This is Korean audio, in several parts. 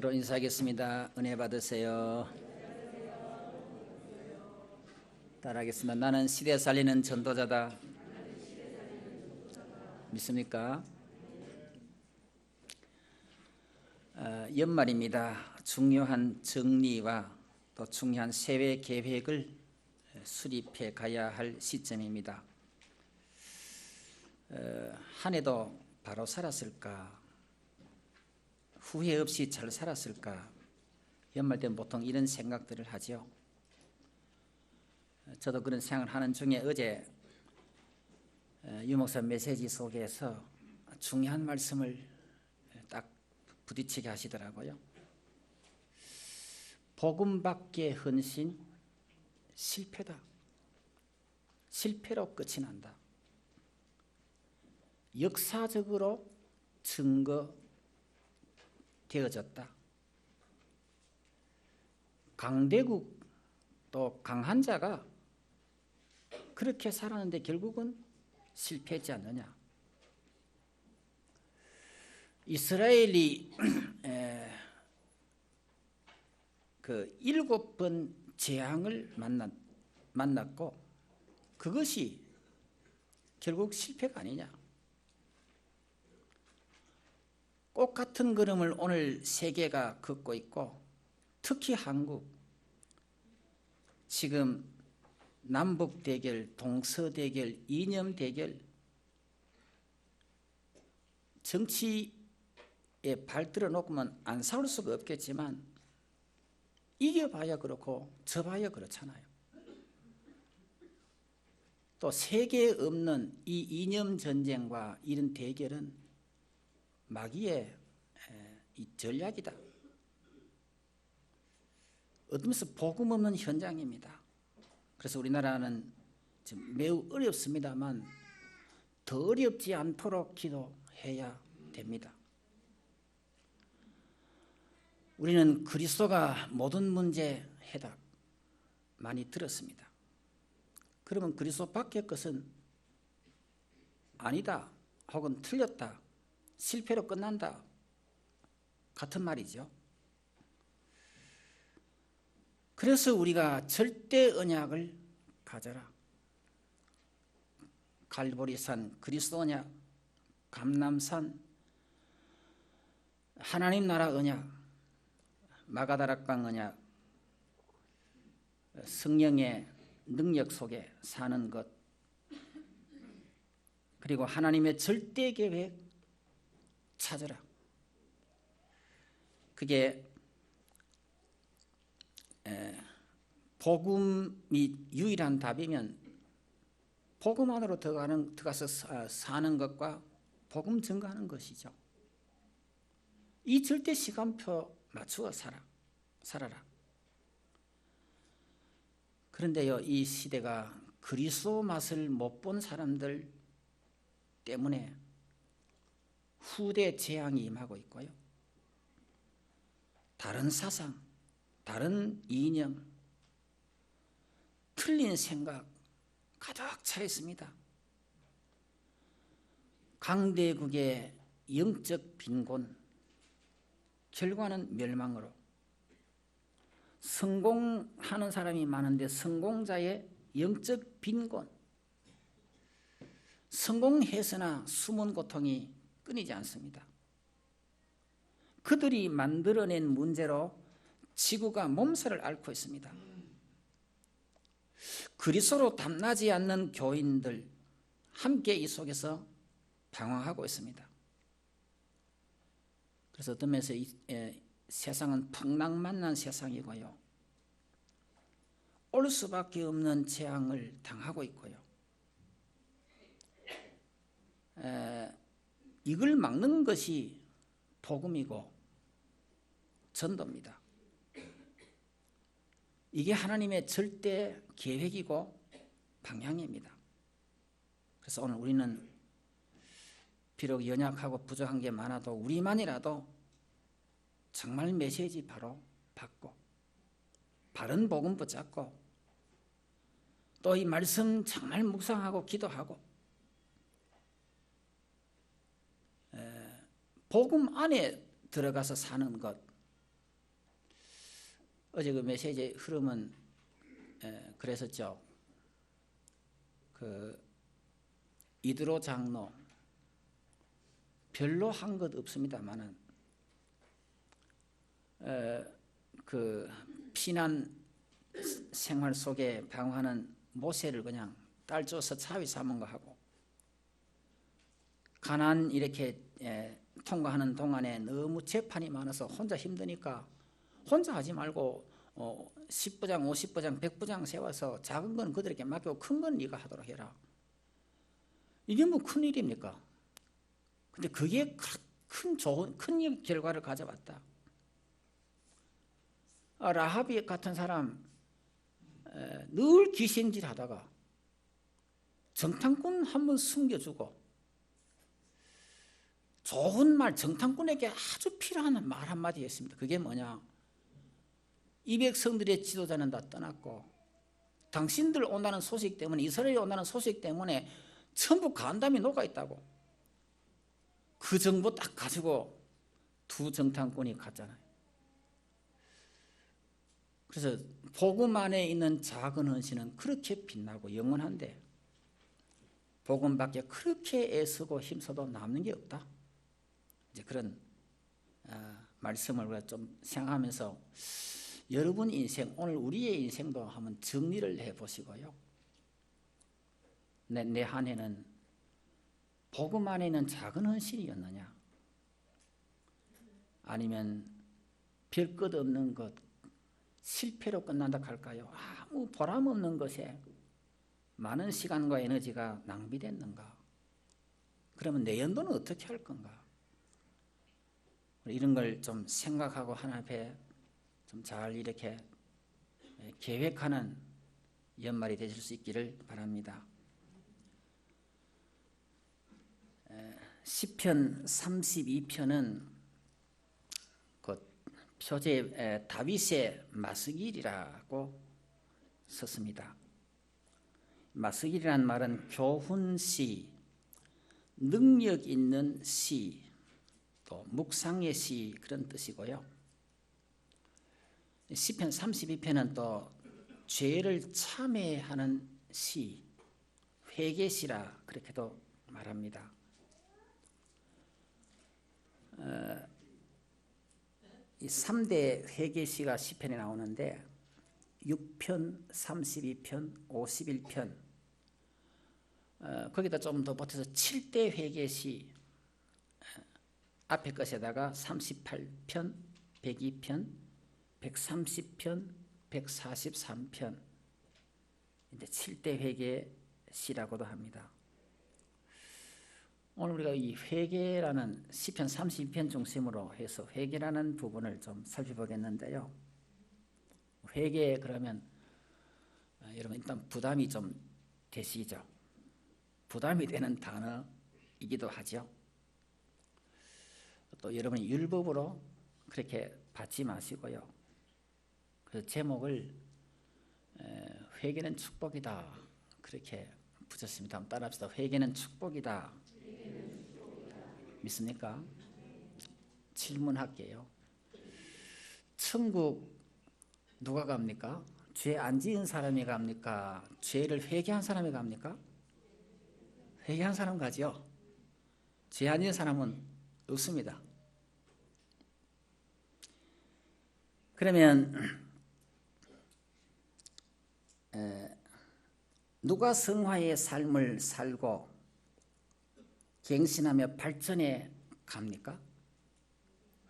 서로 인사하겠습니다. 은혜 받으세요. 따라하겠습니다. 나는 시대 살리는 전도자다. 믿습니까? 연말입니다. 중요한 정리와 또 중요한 세외 계획을 수립해 가야 할 시점입니다. 한 해도 바로 살았을까? 후회 없이 잘 살았을까? 연말 때는 보통 이런 생각들을 하죠. 저도 그런 생각을 하는 중에 어제 유목사 메시지 속에서 중요한 말씀을 딱 부딪히게 하시더라고요. 복음 밖의 헌신 실패다. 실패로 끝이 난다. 역사적으로 증거되어졌다. 강대국 또 강한 자가 그렇게 살았는데 결국은 실패했지 않느냐. 이스라엘이 그 7번 재앙을 만났고 그것이 결국 실패가 아니냐. 꽃 같은 걸음을 오늘 세계가 걷고 있고 특히 한국 지금 남북 대결, 동서 대결, 이념 대결 정치에 발들어 놓고만 안 싸울 수가 없겠지만 이겨봐야 그렇고 져봐야 그렇잖아요. 또 세계에 없는 이 이념 전쟁과 이런 대결은 마귀의 이 전략이다. 어떤 면에서 복음 없는 현장입니다. 그래서 우리나라는 지금 매우 어렵습니다만 더 어렵지 않도록 기도해야 됩니다. 우리는 그리스도가 모든 문제 해답 많이 들었습니다. 그러면 그리스도 밖의 것은 아니다 혹은 틀렸다, 실패로 끝난다 같은 말이죠. 그래서 우리가 절대 언약을 가져라. 갈보리산 그리스도 언약, 감람산 하나님 나라 언약, 마가다락방 언약, 성령의 능력 속에 사는 것, 그리고 하나님의 절대 계획 찾으라. 그게 복음이 유일한 답이면 복음 안으로 들어가서 사는 것과 복음 증거하는 것이죠. 이 절대 시간표 맞추어 살아라. 그런데요, 이 시대가 그리스도 맛을 못 본 사람들 때문에 후대 재앙이 임하고 있고요. 다른 사상, 다른 이념, 틀린 생각 가득 차 있습니다. 강대국의 영적 빈곤, 결과는 멸망으로. 성공하는 사람이 많은데 성공자의 영적 빈곤, 성공해서나 숨은 고통이 끊이지 않습니다. 그들이 만들어낸 문제로 지구가 몸살을 앓고 있습니다. 그리스도로 담나지 않는 교인들 함께 이 속에서 방황하고 있습니다. 그래서 어떤 면에서 세상은 풍랑만난 세상이고요. 올 수밖에 없는 재앙을 당하고 있고요. 이걸 막는 것이 복음이고 전도입니다. 이게 하나님의 절대 계획이고 방향입니다. 그래서 오늘 우리는 비록 연약하고 부족한 게 많아도 우리만이라도 정말 메시지 바로 받고 바른 복음 붙잡고 또 이 말씀 정말 묵상하고 기도하고 복음 안에 들어가서 사는 것, 어제 그 메시지의 흐름은 그랬었죠. 그 이드로 장로 별로 한 것 없습니다만은 그 피난 생활 속에 방황하는 모세를 그냥 딸 줘서 차위 삼은 거 하고, 가난 이렇게 통과하는 동안에 너무 재판이 많아서 혼자 힘드니까 혼자 하지 말고 10부장, 50부장, 100부장 세워서 작은 건 그들에게 맡기고 큰 건 네가 하도록 해라. 이게 뭐 큰 일입니까? 근데 그게 큰 결과를 가져왔다. 라합이 같은 사람 늘 기생질 하다가 정탐꾼 한번 숨겨주고, 좋은 말, 정탐꾼에게 아주 필요한 말 한마디 했습니다. 그게 뭐냐? 이 백성들의 지도자는 다 떠났고 당신들 온다는 소식 때문에, 이스라엘이 온다는 소식 때문에 전부 간담이 녹아있다고. 그 정보 딱 가지고 두 정탐꾼이 갔잖아요. 그래서 복음 안에 있는 작은 헌신은 그렇게 빛나고 영원한데, 복음 밖에 그렇게 애쓰고 힘써도 남는 게 없다. 이제 그런 말씀을 우리가 좀 생각하면서 여러분 인생, 오늘 우리의 인생도 한번 정리를 해보시고요. 내 한 해는 복음 안에 있는 작은 헌신이었느냐, 아니면 별 것 없는 것, 실패로 끝난다 할까요? 아무 보람 없는 것에 많은 시간과 에너지가 낭비됐는가? 그러면 내년도는 어떻게 할 건가? 이런 걸 좀 생각하고 하나님 앞에 좀 잘 이렇게 계획하는 연말이 되실 수 있기를 바랍니다. 시편 32편은 그 표제 다윗의 마스길이라고 썼습니다. 마스길이라는 말은 교훈시, 능력 있는 시, 또 묵상의 시, 그런 뜻이고요. 시편 32편은 또 죄를 참회하는 시, 회개시라 그렇게도 말합니다. 이 3대 회개시가 시편에 나오는데 6편, 32편, 51편, 거기다 좀 더 보태서 7대 회개시, 앞에 것에다가 38편, 102편, 130편, 143편, 이제 7대 회개시라고도 합니다. 오늘 우리가 이 회개라는 시편 32편 중심으로 해서 회개라는 부분을 좀 살펴보겠는데요. 회개 그러면 여러분 일단 부담이 좀 되시죠? 부담이 되는 단어이기도 하죠. 또 여러분이 율법으로 그렇게 받지 마시고요. 그래서 제목을 회개는 축복이다 그렇게 붙였습니다. 한번 따라합시다. 회개는 축복이다. 믿습니까? 질문할게요. 천국 누가 갑니까? 죄 안 지은 사람이 갑니까? 죄를 회개한 사람이 갑니까? 회개한 사람 가죠. 죄 안 지은 사람은 없습니다. 그러면 누가 성화의 삶을 살고 갱신하며 발전해 갑니까?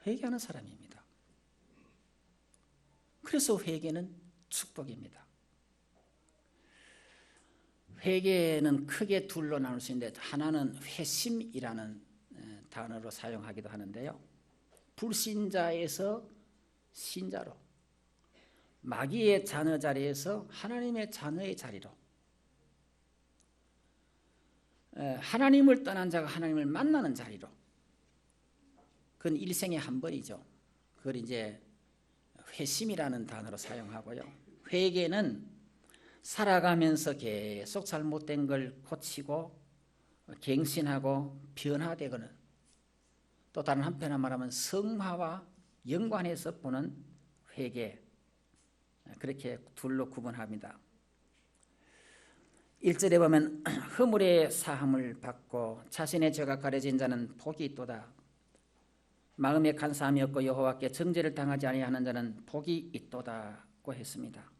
회개하는 사람입니다. 그래서 회개는 축복입니다. 회개는 크게 둘로 나눌 수 있는데, 하나는 회심이라는 단어로 사용하기도 하는데요. 불신자에서 신자로, 마귀의 자녀 자리에서 하나님의 자녀의 자리로, 하나님을 떠난 자가 하나님을 만나는 자리로, 그건 일생에 한 번이죠. 그걸 이제 회심이라는 단어로 사용하고요. 회개는 살아가면서 계속 잘못된 걸 고치고 갱신하고 변화되거나, 또 다른 한편으로 말하면 성화와 연관해서 보는 회개, 그렇게 둘로 구분합니다. 1절에 보면 허물의 사함을 받고 자신의 죄가 가려진 자는 복이 있도다. 마음에 간사함이 없고 여호와께 정죄를 당하지 아니하는 자는 복이 있도다고 했습니다.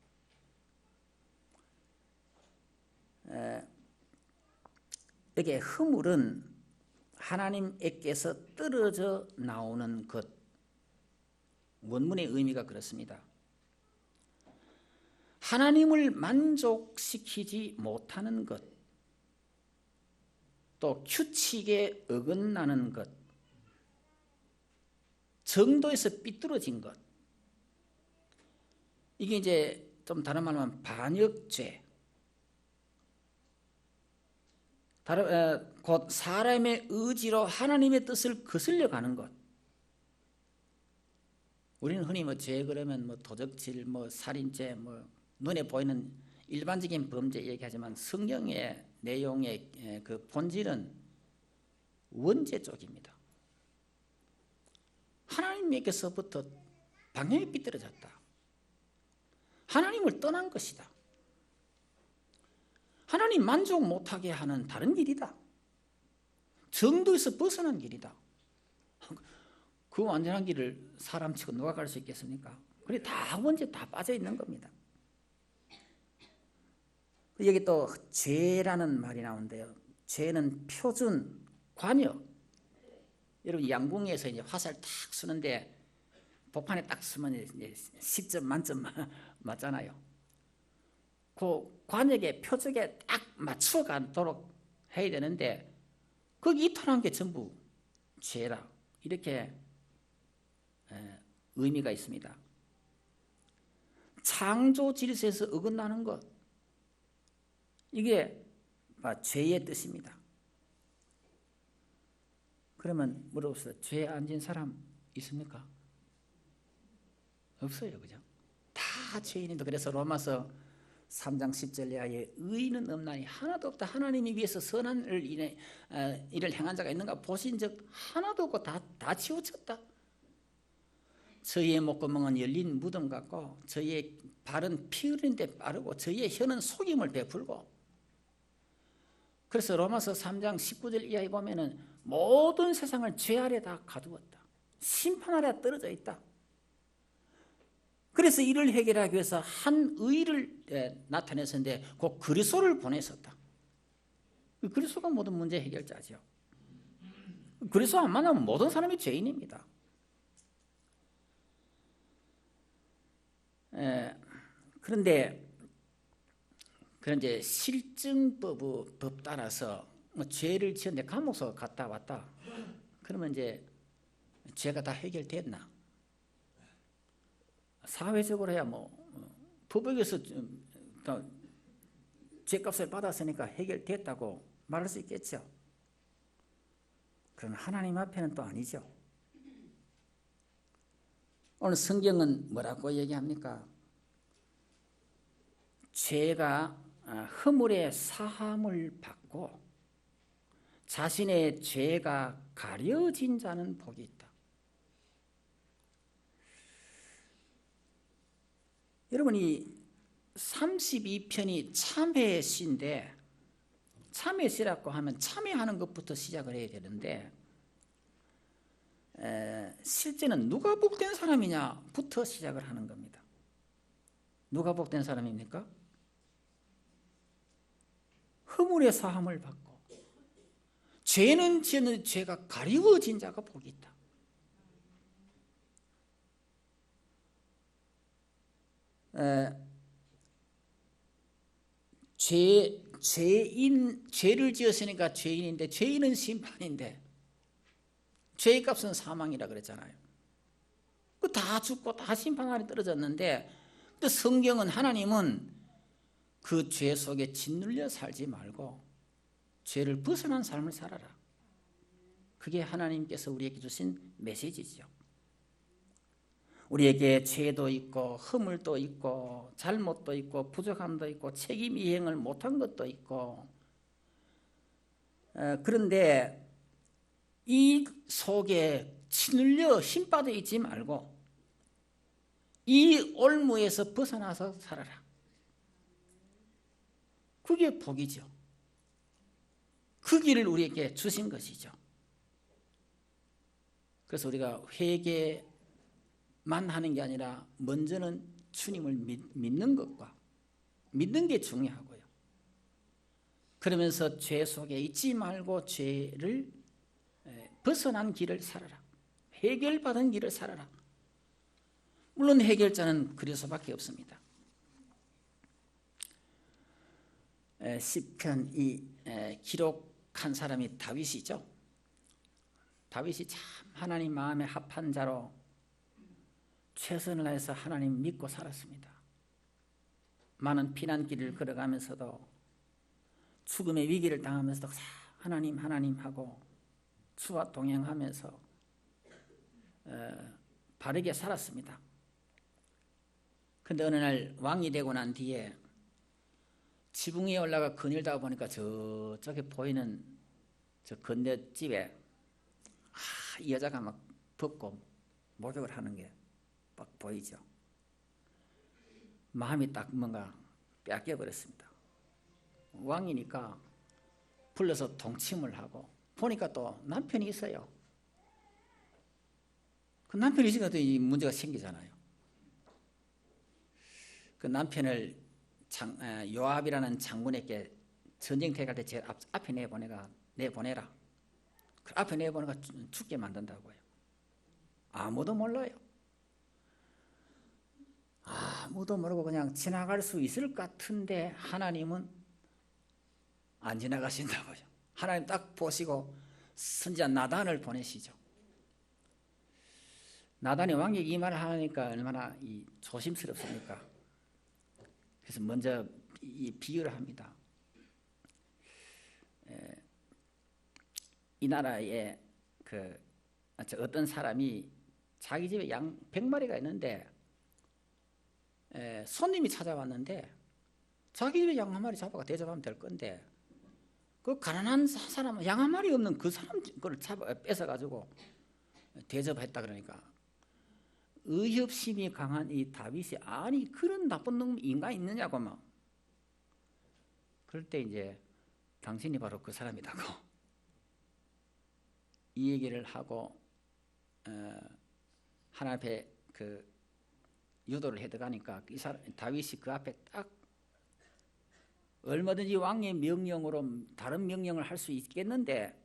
여기에 허물은 하나님께서 떨어져 나오는 것, 원문의 의미가 그렇습니다. 하나님을 만족시키지 못하는 것, 또 규칙에 어긋나는 것, 정도에서 삐뚤어진 것, 이게 이제 좀 다른 말로 하면 반역죄, 곧 사람의 의지로 하나님의 뜻을 거슬려 가는 것. 우리는 흔히 죄 그러면 도적질, 살인죄, 눈에 보이는 일반적인 범죄 얘기하지만 성경의 내용의 그 본질은 원죄 쪽입니다. 하나님에게서부터 방향이 삐뚤어졌다. 하나님을 떠난 것이다. 하나님 만족 못하게 하는 다른 길이다. 정도에서 벗어난 길이다. 그 완전한 길을 사람치고 누가 갈 수 있겠습니까? 그래 다 원죄 다 빠져 있는 겁니다. 여기 또 죄라는 말이 나오는데요. 죄는 표준, 관역. 여러분 양궁에서 이제 화살 탁 쏘는데 복판에 딱 쓰면 이제 10점 만점 맞잖아요. 그 관역의 표적에 딱 맞춰 가도록 해야 되는데 거기 이탈한 게 전부 죄라. 이렇게 의미가 있습니다. 창조 질서에서 어긋나는 것, 이게 죄의 뜻입니다. 그러면 물어봅시다. 죄 안 진 사람 있습니까? 없어요, 그죠? 다 죄인인데 그래서 로마서 3장 10절 이하에 의인은 없나니 하나도 없다. 하나님이 위해서 선한 일을 행한 자가 있는가 보신 적 하나도 없고 다 치우쳤다. 저희의 목구멍은 열린 무덤 같고 저희의 발은 피 흘리는 데 빠르고 저희의 혀는 속임을 베풀고. 그래서 로마서 3장 19절 이하에 보면은 모든 세상을 죄 아래 다 가두었다. 심판 아래 떨어져 있다. 그래서 이를 해결하기 위해서 한 의를 나타냈었는데 그 그리스도를 보냈었다. 그리스도가 모든 문제 해결자죠. 그리스도 안 만나면 모든 사람이 죄인입니다. 그런데 이제 실증법 따라서 죄를 지었는데 감옥서 갔다 왔다. 그러면 이제 죄가 다 해결됐나? 사회적으로 해야 법에서 죄값을 받았으니까 해결됐다고 말할 수 있겠죠. 그러나 하나님 앞에는 또 아니죠. 오늘 성경은 뭐라고 얘기합니까? 죄가 허물의 사함을 받고 자신의 죄가 가려진 자는 복이 있다. 여러분 이 32편이 참회시인데 참회시라고 하면 참회하는 것부터 시작을 해야 되는데 실제는 누가 복된 사람이냐부터 시작을 하는 겁니다. 누가 복된 사람입니까? 허물의 사함을 받고 죄는 지는 죄가 가리워진 자가 복이 있다. 죄를 지었으니까 죄인인데 죄인은 심판인데 죄의 값은 사망이라 그랬잖아요. 다 죽고 다 심판 아래 떨어졌는데 또 성경은 하나님은 그 죄 속에 짓눌려 살지 말고 죄를 벗어난 삶을 살아라. 그게 하나님께서 우리에게 주신 메시지죠. 우리에게 죄도 있고 허물도 있고 잘못도 있고 부족함도 있고 책임 이행을 못한 것도 있고 그런데 이 속에 짓눌려 힘 빠져 있지 말고 이 올무에서 벗어나서 살아라. 그게 복이죠. 그 길을 우리에게 주신 것이죠. 그래서 우리가 회개만 하는 게 아니라 먼저는 주님을 믿는 것과 믿는 게 중요하고요. 그러면서 죄 속에 있지 말고 죄를 벗어난 길을 살아라. 해결받은 길을 살아라. 물론 해결자는 그리스도밖에 없습니다. 시편 이 기록한 사람이 다윗이죠. 다윗이 참 하나님 마음에 합한 자로 최선을 다해서 하나님 믿고 살았습니다. 많은 피난길을 걸어가면서도 죽음의 위기를 당하면서도 하나님 하나님 하고 주와 동행하면서 바르게 살았습니다. 그런데 어느 날 왕이 되고 난 뒤에 지붕 위에 올라가 거닐다 보니까 저쪽에 보이는 저 건너집에 이 여자가 막 벗고 목욕을 하는 게 막 보이죠. 마음이 딱 뭔가 뺏겨버렸습니다. 왕이니까 불러서 동침을 하고 보니까 또 남편이 있어요. 그 남편이 있으니까 또 이 문제가 생기잖아요. 그 남편을 요압이라는 장군에게 전쟁터에 갈 때 제일 앞에 내보내라. 그 앞에 내보내가 죽게 만든다고요. 아무도 몰라요. 아무도 모르고 그냥 지나갈 수 있을 것 같은데 하나님은 안 지나가신다고요. 하나님 딱 보시고 선지자 나단을 보내시죠. 나단이 왕에게 이 말을 하니까 얼마나 조심스럽습니까? 그래서 먼저 이 비유를 합니다. 이 나라에 어떤 사람이 자기 집에 양 100마리가 있는데 손님이 찾아왔는데 자기 집에 양 1마리 잡아가 대접하면 될 건데 그 가난한 사람은 양 1마리 없는 그 사람 걸 뺏어가지고 대접했다 그러니까 의협심이 강한 이 다윗이 아니 그런 나쁜 놈 인간 있느냐고 막 그럴 때 이제 당신이 바로 그 사람이라고 이 얘기를 하고 하나님 앞에 유도를 해 들어가니까 다윗이 그 앞에 딱 얼마든지 왕의 명령으로 다른 명령을 할 수 있겠는데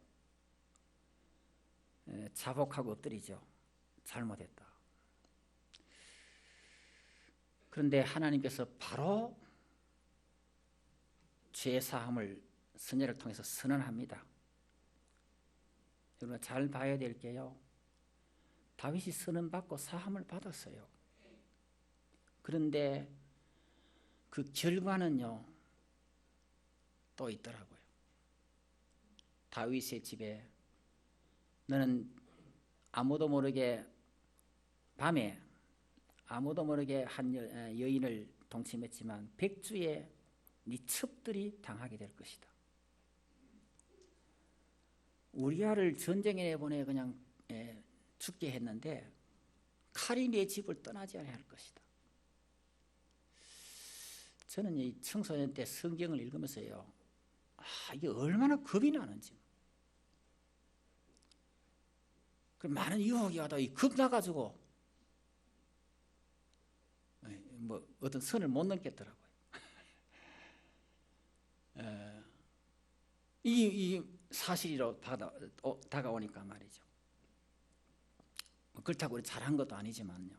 자복하고 엎드리죠. 잘못했다. 그런데 하나님께서 바로 죄 사함을 선례를 통해서 선언합니다. 여러분 잘 봐야 될 게요. 다윗이 선언받고 사함을 받았어요. 그런데 그 결과는요 또 있더라고요. 다윗의 집에 너는 아무도 모르게 밤에 아무도 모르게 한 여인을 동침했지만 백주에 네 첩들이 당하게 될 것이다. 우리아를 전쟁에 내보내 그냥 죽게 했는데 칼이 내 집을 떠나지 않아야 할 것이다. 저는 이 청소년 때 성경을 읽으면서요, 이게 얼마나 겁이 나는지. 그 많은 유혹이 와도 겁 나가지고 뭐 어떤 선을 못 넘겠더라고요. 이 사실이로 다가오니까 말이죠. 그렇다고 우리 잘한 것도 아니지만요.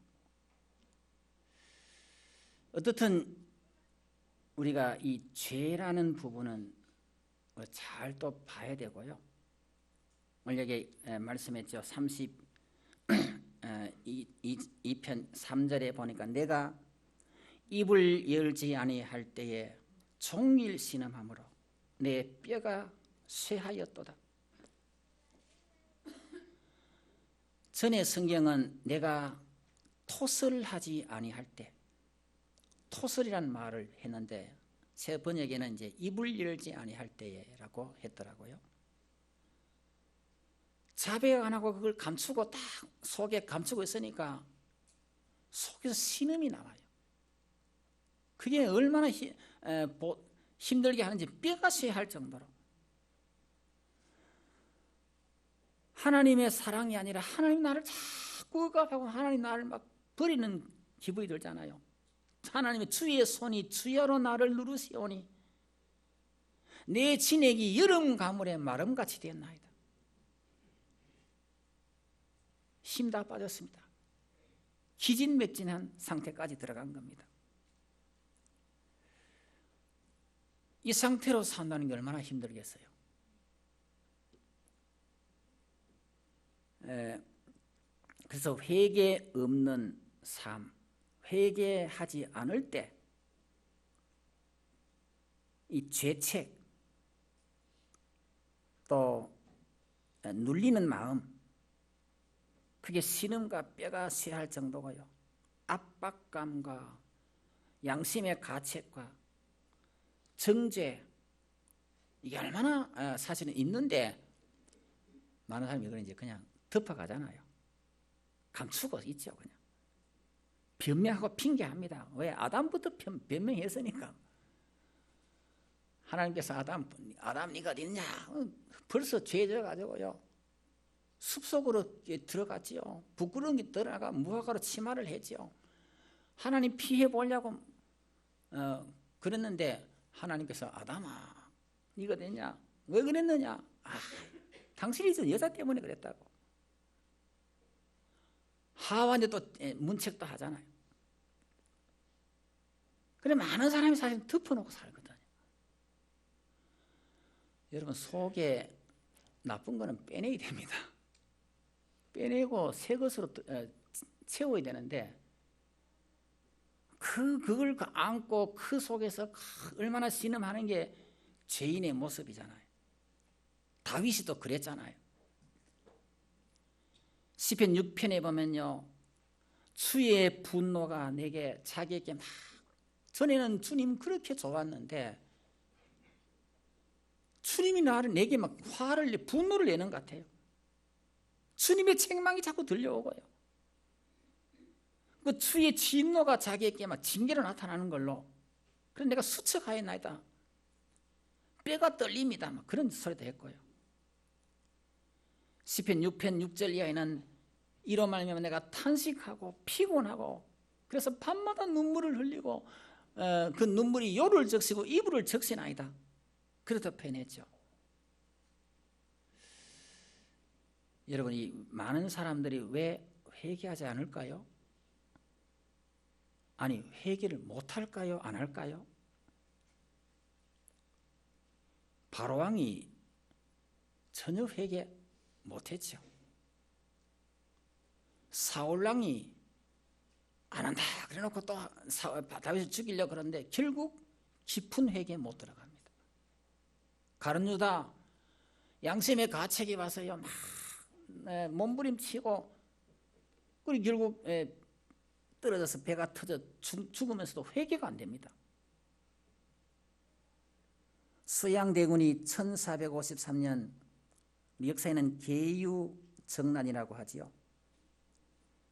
어떻든 우리가 이 죄라는 부분은 잘 또 봐야 되고요. 오늘 여기 말씀했죠. 32편 3절에 보니까 내가 입을 열지 아니할 때에 종일 신음하므로 내 뼈가 쇠하였도다. 전에 성경은 내가 토설하지 아니할 때 토설이란 말을 했는데 새 번역에는 이제 입을 열지 아니할 때라고 했더라고요. 자백 안 하고 그걸 감추고 딱 속에 감추고 있으니까 속에서 신음이 나와요. 그게 얼마나 힘들게 하는지 뼈가 쇠할 정도로. 하나님의 사랑이 아니라 하나님 나를 자꾸 억압하고 하나님 나를 막 버리는 기분이 들잖아요. 하나님의 주의 손이 주야로 나를 누르시오니 내 진액이 여름 가물에 마름같이 되었나이다. 힘 다 빠졌습니다. 기진맥진한 상태까지 들어간 겁니다. 이 상태로 산다는 게 얼마나 힘들겠어요. 그래서 회개 없는 삶, 회개하지 않을 때 이 죄책 또 눌리는 마음, 그게 신음과 뼈가 쇠할 정도고요. 압박감과 양심의 가책과 정죄, 이게 얼마나 사실은 있는데 많은 사람이 이걸 이제 그냥 덮어가잖아요. 감추고 있죠. 그냥 변명하고 핑계합니다. 왜? 아담부터 변명했으니까. 하나님께서 아담 네가 어딨냐? 벌써 죄져가지고요 숲속으로 들어갔지요. 부끄러운 게 들어가 무화과로 치마를 했지요. 하나님 피해 보려고 그랬는데 하나님께서 아담아 네가 어딨냐? 왜 그랬느냐? 당신이 저 여자 때문에 그랬다고. 하와한테 또 문책도 하잖아요. 그래 많은 사람이 사실 덮어놓고 살거든요. 여러분 속에 나쁜 거는 빼내야 됩니다. 빼내고 새 것으로 채워야 되는데 그걸 안고 그 속에서 얼마나 신음하는 게 죄인의 모습이잖아요. 다윗이 또 그랬잖아요. 시편 6편에 보면요 주의 분노가 내게 자기에게 막 전에는 주님 그렇게 좋았는데 주님이 내게 막 분노를 내는 것 같아요. 주님의 책망이 자꾸 들려오고요. 그 주의 진노가 자기에게 막 징계로 나타나는 걸로 그래서 내가 수척하였나이다. 뼈가 떨립니다. 막 그런 소리도 했고요. 시편 6편 6절 이하에는 이로 말미암아 내가 탄식하고 피곤하고 그래서 밤마다 눈물을 흘리고 그 눈물이 요를 적시고 이불을 적시나이다. 그렇다 표현했죠. 여러분 이 많은 사람들이 왜 회개하지 않을까요? 아니 회개를 못할까요? 안 할까요? 바로왕이 전혀 회개 못했죠. 사울왕이 안 한다 그래놓고 또 다윗을 죽이려고 그러는데 결국 깊은 회개에 못 들어갑니다. 가룟 유다 양심의 가책이 와서요 막 몸부림치고 그리고 결국 떨어져서 배가 터져 죽으면서도 회개가 안 됩니다. 서양대군이 1453년 역사에는 계유정난이라고 하지요.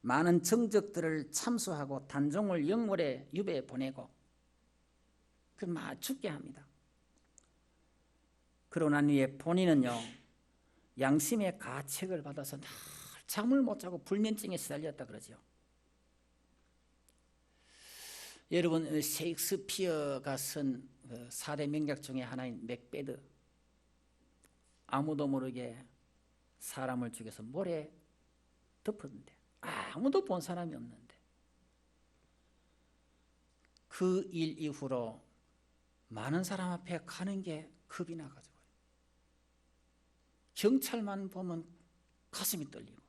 많은 정적들을 참수하고 단종을 영월의 유배에 보내고 막 죽게 합니다. 그러고 난 후에 본인은요 양심의 가책을 받아서 날 잠을 못 자고 불면증에 시달렸다 그러죠. 여러분 셰익스피어가 쓴 4대 명작 중에 하나인 맥베드, 아무도 모르게 사람을 죽여서 모래 덮었는데 아무도 본 사람이 없는데 그 일 이후로 많은 사람 앞에 가는 게 겁이 나가지고 경찰만 보면 가슴이 떨리고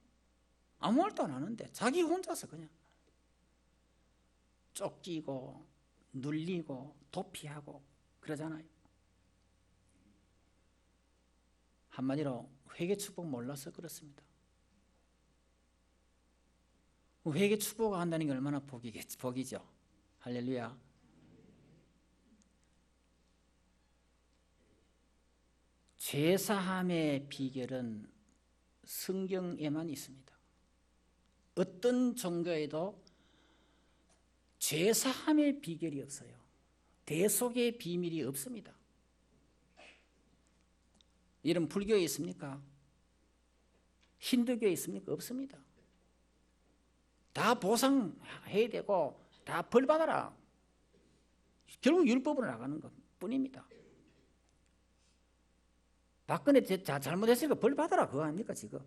아무 말도 안 하는데 자기 혼자서 그냥 쫓기고 눌리고 도피하고 그러잖아요. 한마디로 회개 축복 몰라서 그렇습니다. 회개 축복을 한다는 게 얼마나 복이죠. 할렐루야. 죄사함의 비결은 성경에만 있습니다. 어떤 종교에도 죄사함의 비결이 없어요. 대속의 비밀이 없습니다. 이런 불교에 있습니까? 힌두교에 있습니까? 없습니다. 다 보상해야 되고 다 벌받아라. 결국 율법으로 나가는 것 뿐입니다. 박근혜 잘못했으니까 벌받아라 그거 아닙니까 지금?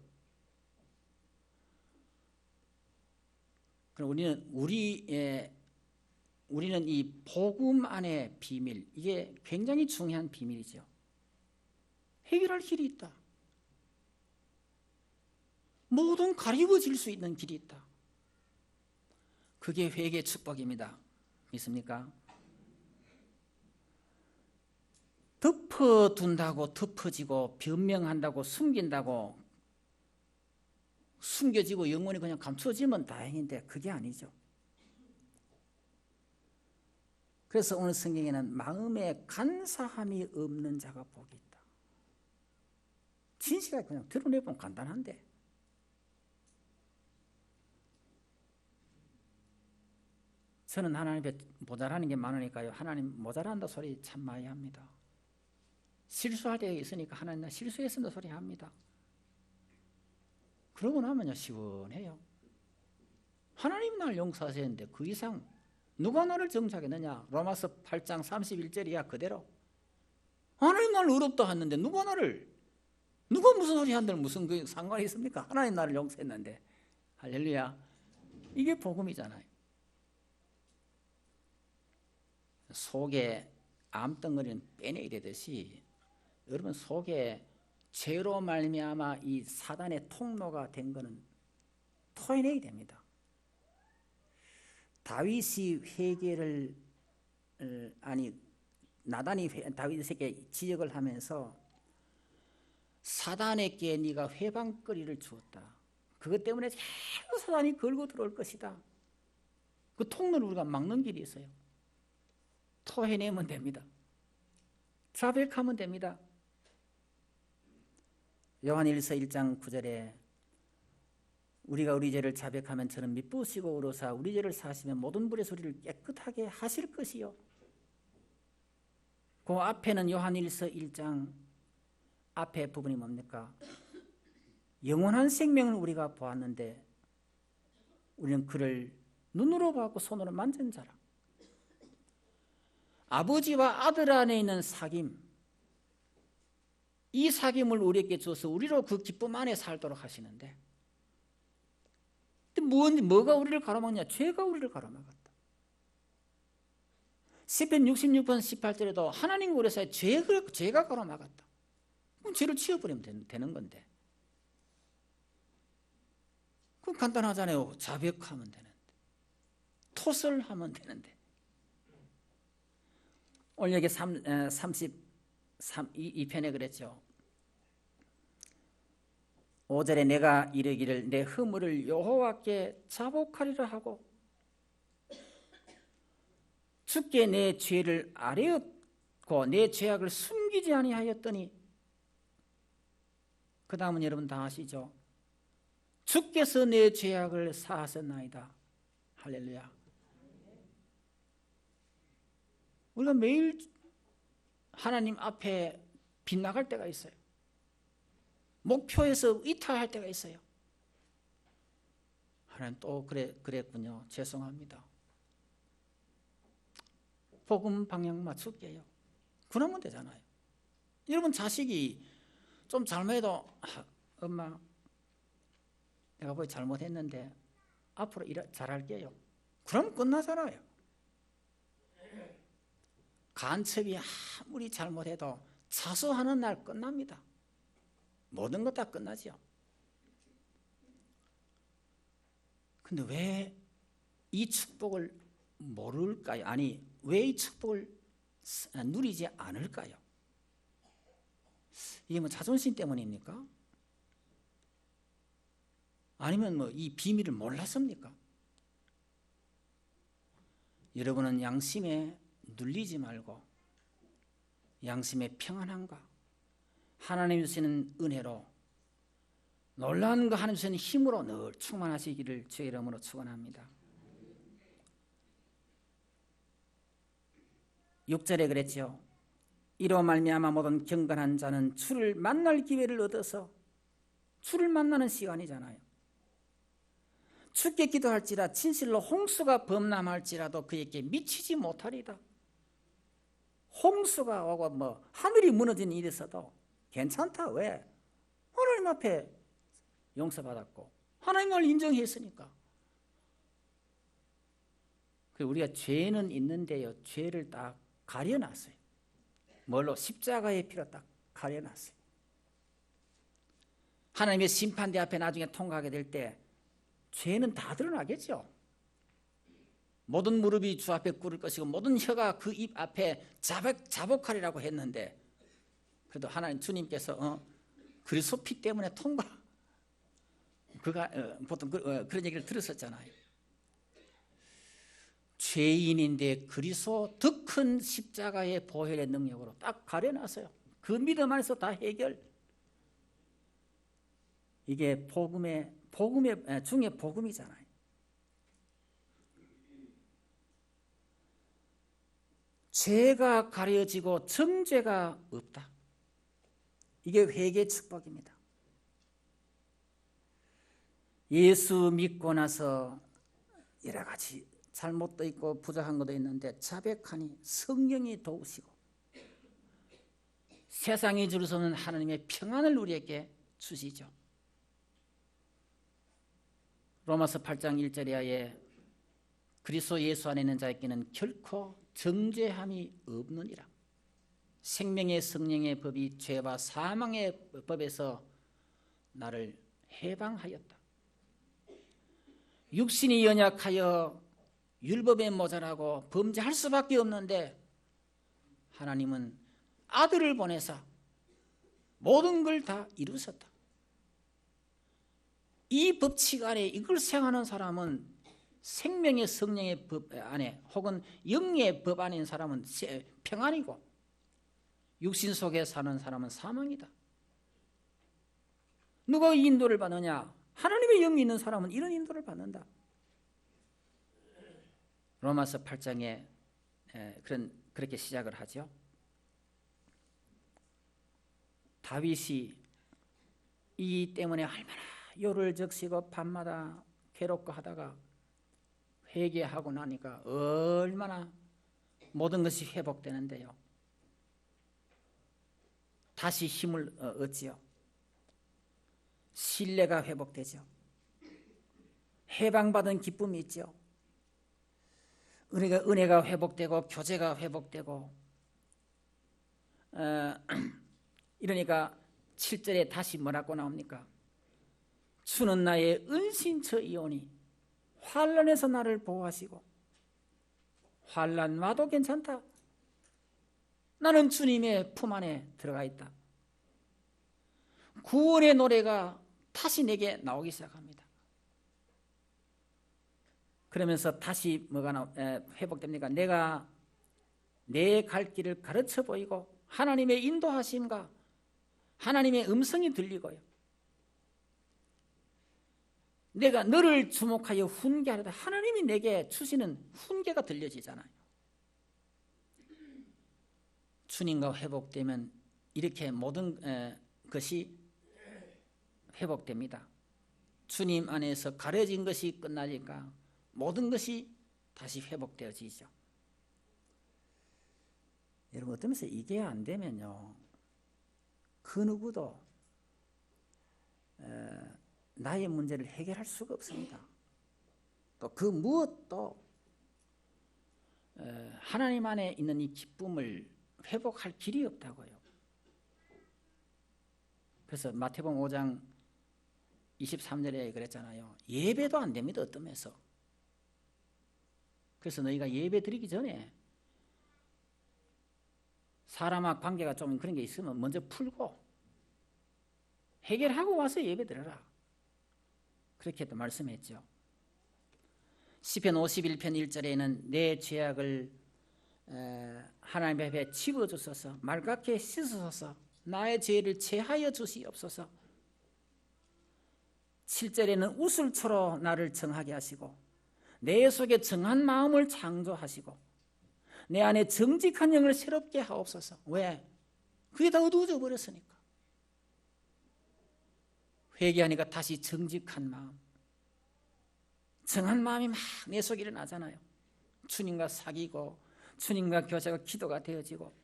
그럼 우리는 이 복음 안의 비밀, 이게 굉장히 중요한 비밀이죠. 해결할 길이 있다. 모든 가리워질 수 있는 길이 있다. 그게 회개의 축복입니다. 믿습니까? 덮어둔다고 덮어지고 변명한다고 숨긴다고 숨겨지고 영원히 그냥 감춰지면 다행인데 그게 아니죠. 그래서 오늘 성경에는 마음에 간사함이 없는 자가 복이 있다. 진실하게 그냥 드러내보면 간단한데 저는 하나님 앞에 모자라는 게 많으니까요. 하나님 모자란다 소리 참 많이 합니다. 실수할 때가 있으니까 하나님 나 실수했습니다 소리 합니다. 그러고 나면요 시원해요. 하나님 날 용서하셨는데 그 이상 누가 나를 정죄하겠느냐. 로마서 8장 31절이야 그대로. 하나님 나를 의롭다 했는데 누가 무슨 소리 한들 무슨 그 상관이 있습니까? 하나님 나를 용서했는데. 할렐루야. 이게 복음이잖아요. 속에 암덩어리는 빼내야 되듯이 여러분 속에 죄로 말미암아 이 사단의 통로가 된 것은 토해내야 됩니다. 다윗이 회개를 나단이 다윗에게 지적을 하면서 사단에게 네가 회방거리를 주었다. 그것 때문에 자꾸 사단이 걸고 들어올 것이다. 그 통로를 우리가 막는 길이 있어요. 토해내면 됩니다. 자백하면 됩니다. 요한일서 1장 9절에 우리가 우리 죄를 자백하면 저는 미쁘시고 의로사 우리 죄를 사하시면 모든 불의 소리를 깨끗하게 하실 것이요. 그 앞에는 요한일서 1장 앞에 부분이 뭡니까? 영원한 생명을 우리가 보았는데 우리는 그를 눈으로 보았고 손으로 만진 자라. 아버지와 아들 안에 있는 사귐, 이 사귐을 우리에게 줘서 우리로 그 기쁨 안에 살도록 하시는데 뭐가 우리를 가로막냐? 죄가 우리를 가로막았다. 시편 66편 18절에도 하나님 우리에서 죄가 가로막았다. 그럼 죄를 치워버리면 되는 건데 그럼 간단하잖아요. 자백하면 되는데 토설하면 되는데 오늘 여기 32편에 그랬죠. 5절에 내가 이르기를 내 허물을 여호와께 자복하리라 하고 주께 내 죄를 아뢰었고 내 죄악을 숨기지 아니하였더니 그 다음은 여러분 다 아시죠. 주께서 내 죄악을 사하셨나이다. 할렐루야. 우리가 매일 하나님 앞에 빗나갈 때가 있어요. 목표에서 이탈할 때가 있어요. 하나님 또 그랬군요. 죄송합니다. 복음 방향 맞출게요. 그러면 되잖아요. 여러분 자식이 좀 잘못해도 엄마 내가 뭐 잘못했는데 앞으로 잘할게요. 그럼 끝나잖아요. 간첩이 아무리 잘못해도 자수하는 날 끝납니다. 모든 것 다 끝나죠. 근데 왜 이 축복을 모를까요? 아니 왜 이 축복을 누리지 않을까요? 이게 뭐 자존심 때문입니까? 아니면 뭐 이 비밀을 몰랐습니까? 여러분은 양심에 눌리지 말고 양심의 평안함과 하나님 주시는 은혜로 놀라운 거 하나님 주시는 힘으로 늘 충만하시기를 주의 이름으로 축원합니다. 6절에 그랬죠. 이로 말미암아 모든 경건한 자는 주를 만날 기회를 얻어서, 주를 만나는 시간이잖아요. 주께 기도할지라 진실로 홍수가 범람할지라도 그에게 미치지 못하리다. 홍수가 오고 하늘이 무너진 일이 있어도 괜찮다. 왜? 하나님 앞에 용서받았고 하나님을 인정했으니까. 우리가 죄는 있는데요, 죄를 딱 가려놨어요. 뭘로? 십자가의 피로 딱 가려놨어요. 하나님의 심판대 앞에 나중에 통과하게 될 때 죄는 다 드러나겠죠. 모든 무릎이 주 앞에 꿇을 것이고 모든 혀가 그 입 앞에 자복하리라고 했는데, 그래도 하나님 주님께서 그리스도 피 때문에 통과, 그가 보통 그런 얘기를 들었었잖아요. 죄인인데 그리스도 더 큰 십자가의 보혈의 능력으로 딱 가려놨어요. 그 믿음 안에서 다 해결. 이게 복음의 중에 복음이잖아요. 죄가 가려지고 정죄가 없다. 이게 회개의 축복입니다. 예수 믿고 나서 여러 가지 잘못도 있고 부족한 것도 있는데 자백하니 성령이 도우시고 세상이 줄 수 없는 하나님의 평안을 우리에게 주시죠. 로마서 8장 1절에 그리스도 예수 안에 있는 자에게는 결코 정죄함이 없느니라. 생명의 성령의 법이 죄와 사망의 법에서 나를 해방하였다. 육신이 연약하여 율법에 모자라고 범죄할 수밖에 없는데 하나님은 아들을 보내서 모든 걸 다 이루셨다. 이 법칙 안에 이걸 생각하는 사람은 생명의 성령의 법 안에 혹은 영의 법 안에 있는 사람은 평안이고, 육신 속에 사는 사람은 사망이다. 누가 이 인도를 받느냐? 하나님의 영이 있는 사람은 이런 인도를 받는다. 로마서 8장에 그렇게 시작을 하죠. 다윗이 이 때문에 얼마나 요를 적시고 밤마다 괴롭고 하다가 회개하고 나니까 얼마나 모든 것이 회복되는데요. 다시 힘을 얻지요. 신뢰가 회복되죠. 해방받은 기쁨이 있죠. 은혜가 회복되고 교제가 회복되고, 이러니까 7절에 다시 뭐라고 나옵니까? 주는 나의 은신처이오니 환난에서 나를 보호하시고. 환난 와도 괜찮다. 나는 주님의 품 안에 들어가 있다. 구원의 노래가 다시 내게 나오기 시작합니다. 그러면서 다시 뭐가 회복됩니까? 내가 내 갈 길을 가르쳐 보이고 하나님의 인도하심과 하나님의 음성이 들리고요. 내가 너를 주목하여 훈계하려다 하나님이 내게 주시는 훈계가 들려지잖아요. 주님과 회복되면 이렇게 모든 것이 회복됩니다. 주님 안에서 가려진 것이 끝나니까 모든 것이 다시 회복되어지죠. 여러분, 어떤 면에서 이게 안 되면요, 그 누구도 나의 문제를 해결할 수가 없습니다. 또 그 무엇도 하나님 안에 있는 이 기쁨을 회복할 길이 없다고요. 그래서 마태복음 5장 23절에 그랬잖아요. 예배도 안 됩니다, 어떤 면에서. 그래서 너희가 예배 드리기 전에 사람과 관계가 좀 그런 게 있으면 먼저 풀고 해결하고 와서 예배 드려라. 그렇게 또 말씀했죠. 시편 51편 1절에는 내 죄악을 하나님 앞에 집어주소서, 맑게 씻으소서, 나의 죄를 제하여 주시옵소서. 7절에는 우슬초로 나를 정하게 하시고 내 속에 정한 마음을 창조하시고 내 안에 정직한 영을 새롭게 하옵소서. 왜? 그게 다 어두워져 버렸으니까. 회개하니까 다시 정직한 마음, 정한 마음이 막 내 속에 일어나잖아요. 주님과 사귀고 주님과 교제가 기도가 되어지고.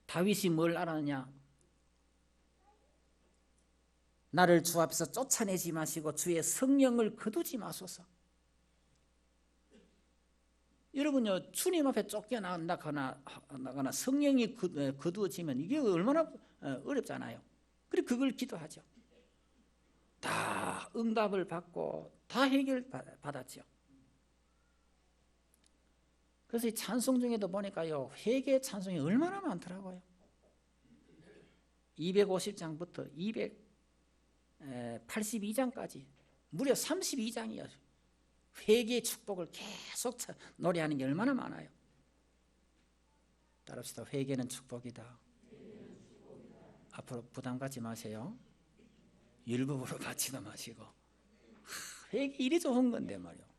다윗이 뭘 알았느냐? 나를 주 앞에서 쫓아내지 마시고 주의 성령을 거두지 마소서. 여러분요, 주님 앞에 쫓겨나거나 성령이 거두어지면 이게 얼마나 어렵잖아요. 그래서 그걸 기도하죠. 다 응답을 받고 다 해결받았죠. 그래서 이 찬송 중에도 보니까요, 회개 찬송이 얼마나 많더라고요. 250장부터 282장까지 무려 32장이요. 회개의 축복을 계속 노래하는 게 얼마나 많아요. 따라합시다. 회개는 축복이다. 앞으로 부담 갖지 마세요. 율법으로 받지도 마시고. 회개 이리 좋은 건데 말이요.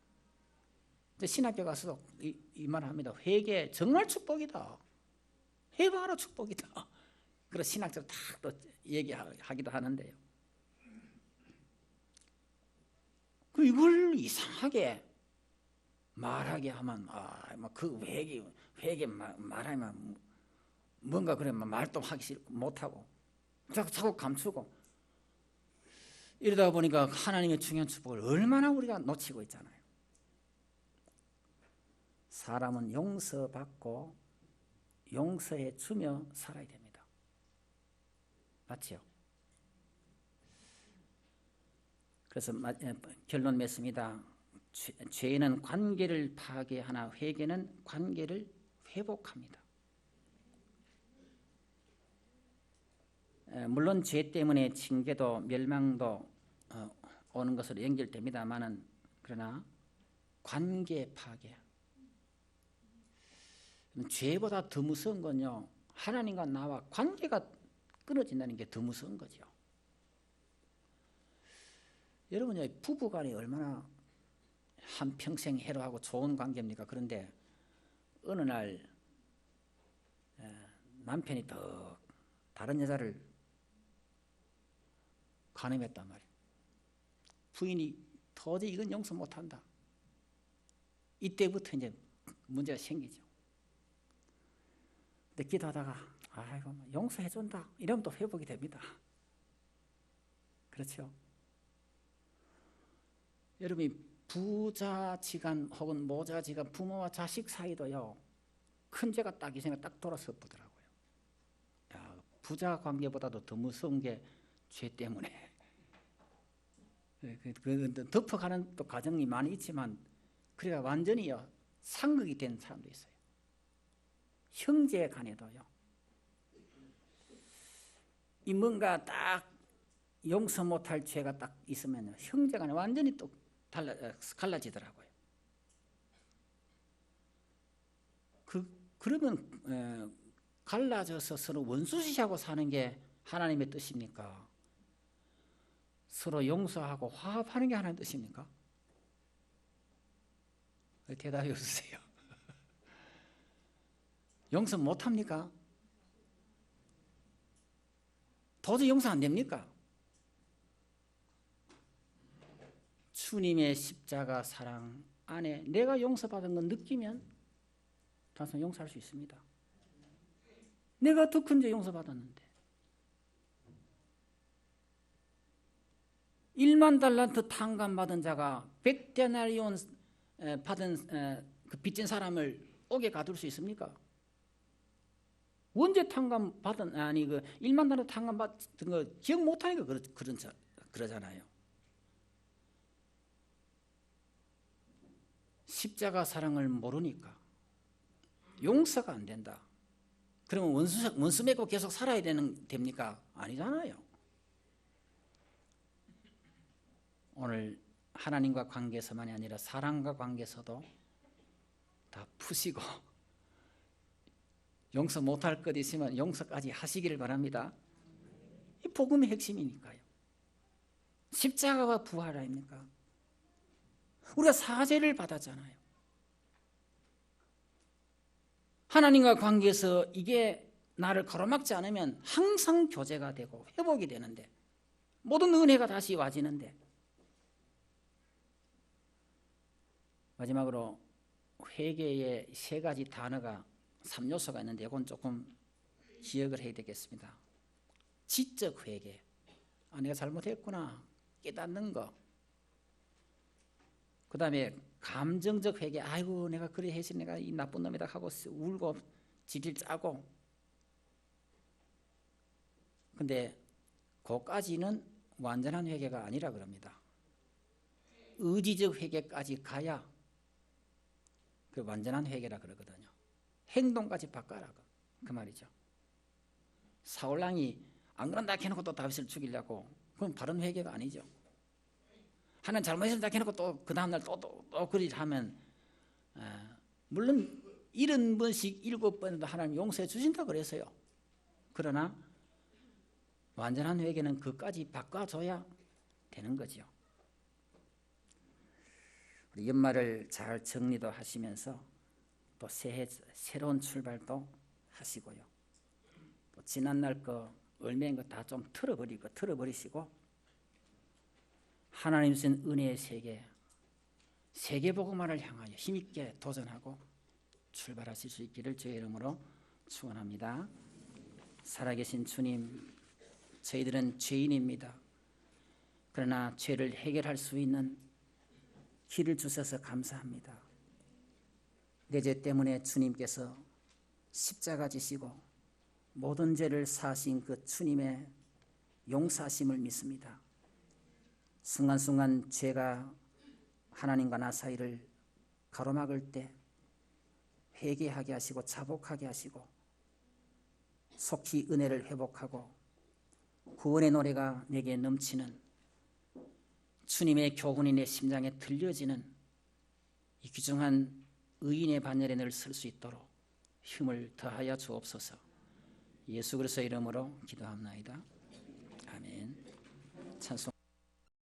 신학교 가서도 이 말 합니다. 회개 정말 축복이다. 해봐라 축복이다. 그래서 신학적으로 다 또 얘기하기도 하는데요. 이걸 이상하게 말하게 하면 그 회개 말하면 뭔가 그래 말도 하기 싫고 못하고 자꾸 감추고 이러다 보니까 하나님의 중요한 축복을 얼마나 우리가 놓치고 있잖아요. 사람은 용서받고 용서해 주며 살아야 됩니다. 맞죠? 그래서 결론 맺습니다. 죄는 관계를 파괴하나 회개는 관계를 회복합니다. 물론 죄 때문에 징계도 멸망도 오는 것으로 연결됩니다만은 그러나 관계 파괴. 죄보다 더 무서운 건요, 하나님과 나와 관계가 끊어진다는 게 더 무서운 거죠. 여러분, 부부간이 얼마나 한평생 해로하고 좋은 관계입니까? 그런데 어느 날 남편이 더 다른 여자를 간음했단 말이에요. 부인이 도저히 이건 용서 못한다. 이때부터 이제 문제가 생기죠. 근데 기도하다가 아이고 용서해준다 이러면 또 회복이 됩니다. 그렇죠? 여러분이 부자지간 혹은 모자지간 부모와 자식 사이도요, 큰 죄가 딱 이 생각 딱 돌아서 보더라고요. 야, 부자 관계보다도 더 무서운 게 죄 때문에 덮어가는 또 과정이 많이 있지만 그래가 완전히요 상극이 된 사람도 있어요. 형제 간에도요. 이 뭔가 딱 용서 못할 죄가 딱 있으면 형제 간에 완전히 또 갈라지더라고요. 그러면 갈라져서 서로 원수시하고 사는 게 하나님의 뜻입니까? 서로 용서하고 화합하는 게 하나님의 뜻입니까? 대답해 주세요. 용서 못합니까? 도저히 용서 안 됩니까? 주님의 십자가 사랑 안에 내가 용서받은 건 느끼면 단순히 용서할 수 있습니다. 내가 더 큰 죄 용서받았는데 1만 달란트 탕감받은 자가 100데나리온 받은 그 빚진 사람을 옥에 가둘 수 있습니까? 언제 탕감 받은 1만 달란트 탕감 받은 거 기억 못하니까 그러잖아요. 십자가 사랑을 모르니까 용서가 안 된다. 그러면 원수 맺고 계속 살아야 됩니까? 아니잖아요. 오늘 하나님과 관계에서만이 아니라 사랑과 관계에서도 다 푸시고 용서 못할 것 있으면 용서까지 하시기를 바랍니다. 이 복음의 핵심이니까요. 십자가와 부활 아닙니까? 우리가 사죄를 받았잖아요. 하나님과 관계에서 이게 나를 가로막지 않으면 항상 교제가 되고 회복이 되는데, 모든 은혜가 다시 와지는데. 마지막으로 회개의 세 가지 단어가 3요소가 있는데 이건 조금 기억을 해야 되겠습니다. 지적 회개, 내가 잘못했구나 깨닫는 거. 그 다음에 감정적 회개, 아이고 내가 그래 해서 내가 이 나쁜 놈이다 하고 울고 지질 짜고. 근데 그까지는 완전한 회개가 아니라 그럽니다. 의지적 회개까지 가야 그 완전한 회개라 그러거든요. 행동까지 바꿔라 그 말이죠. 사울왕이 안 그런다 해놓고 또 다윗을 죽이려고, 그건 바른 회개가 아니죠. 하나님 잘못했다 해놓고 또 그 다음날 또 그리 하면, 물론 70번씩 7번도 하나님 용서해 주신다 그랬어요. 그러나 완전한 회개는 그까지 바꿔줘야 되는 거죠. 우리 연말을 잘 정리도 하시면서 또 새해 새로운 출발도 하시고요. 또 지난날 거 얼매인 거 다 좀 털어버리시고 하나님 주신 은혜의 세계복음화를 향하여 힘있게 도전하고 출발하실 수 있기를 주의 이름으로 축원합니다. 살아계신 주님, 저희들은 죄인입니다. 그러나 죄를 해결할 수 있는 길을 주셔서 감사합니다. 내 죄 때문에 주님께서 십자가 지시고 모든 죄를 사하신 그 주님의 용서하심을 믿습니다. 순간순간 죄가 하나님과 나 사이를 가로막을 때 회개하게 하시고 자복하게 하시고 속히 은혜를 회복하고 구원의 노래가 내게 넘치는, 주님의 교훈이 내 심장에 들려지는 이 귀중한 의인의 반열에 늘 설 수 있도록 힘을 더하여 주옵소서. 예수 그리스도의 이름으로 기도합나이다. 아멘. 찬송.